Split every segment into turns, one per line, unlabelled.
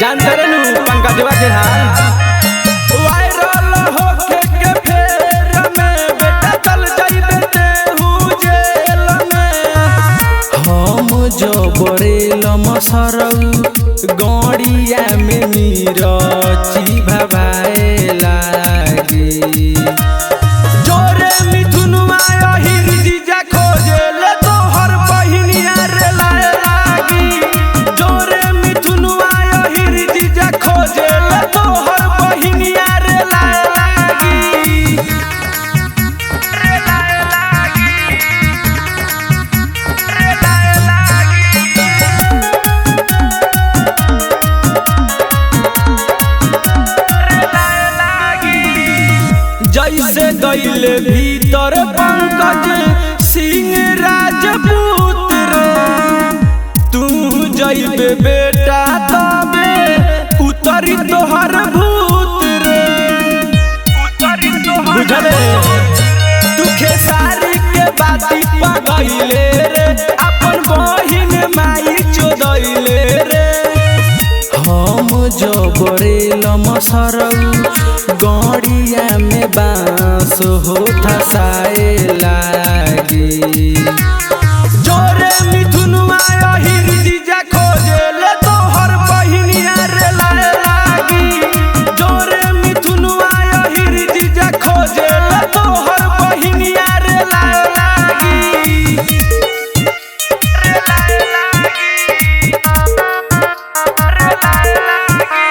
जानते रहनु पंकजवा के हाल वायरल होके के फेर में बेटा चल जाइबे तेहू जेल में हम जो बरेल मसरऊ गड़िया में मिरची भभाए लागे जोरे मिथुनवा हिर जीजा खोजे ले तोहर बहिनिया रे लाए लागी जोरे मिथुनवा हिर जीजा खोजे ले तोहर बहिनिया रे लाए लागी रे लाए लागी रे लाए लागी जैसे गईले भीतर पंकज सिंह राजपूत रे तू जइबे बेटा तबे उतरी तोहर भूत रे उतरी तोहर बुझले तू खेसारी के बाती पगइले रे अपन बहिन माई चोदइले रे हम जो बरेल मसरऊ गड़िया में बांस हो फसाए लागे जोरे मिथुनवा हिर जीजा खोजे ले तोहर बहिनिया रे लाए लागी जोरे मिथुनवा हिर जीजा खोजे ले तोहर बहिनिया रे लाए लागी रे लाए लागी रे लाए लागी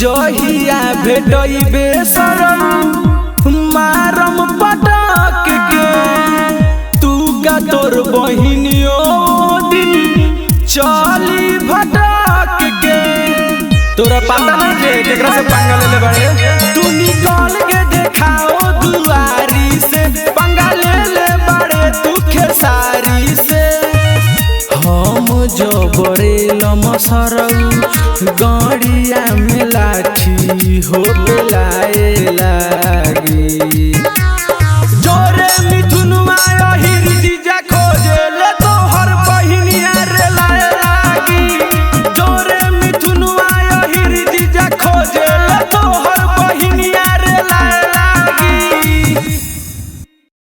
जहिया भेटइबे सरम मारम पटक के तू का तोर बहिनियो दिन चली भटक के तोरा पता नहीं के केकरा से पंगा ले बड़े तू निकल के देखाओ दुआरी से पंगा ले बड़े तू खेसारी से हम जो बरेल मसरऊ गड़िया में लाठी हो लाए लागे जोरे मिथुनवा हिर जीजा खोजे ले तोहर बहिनिया रे लाए लागी जोरे मिथुनवा हिर जीजा खोजे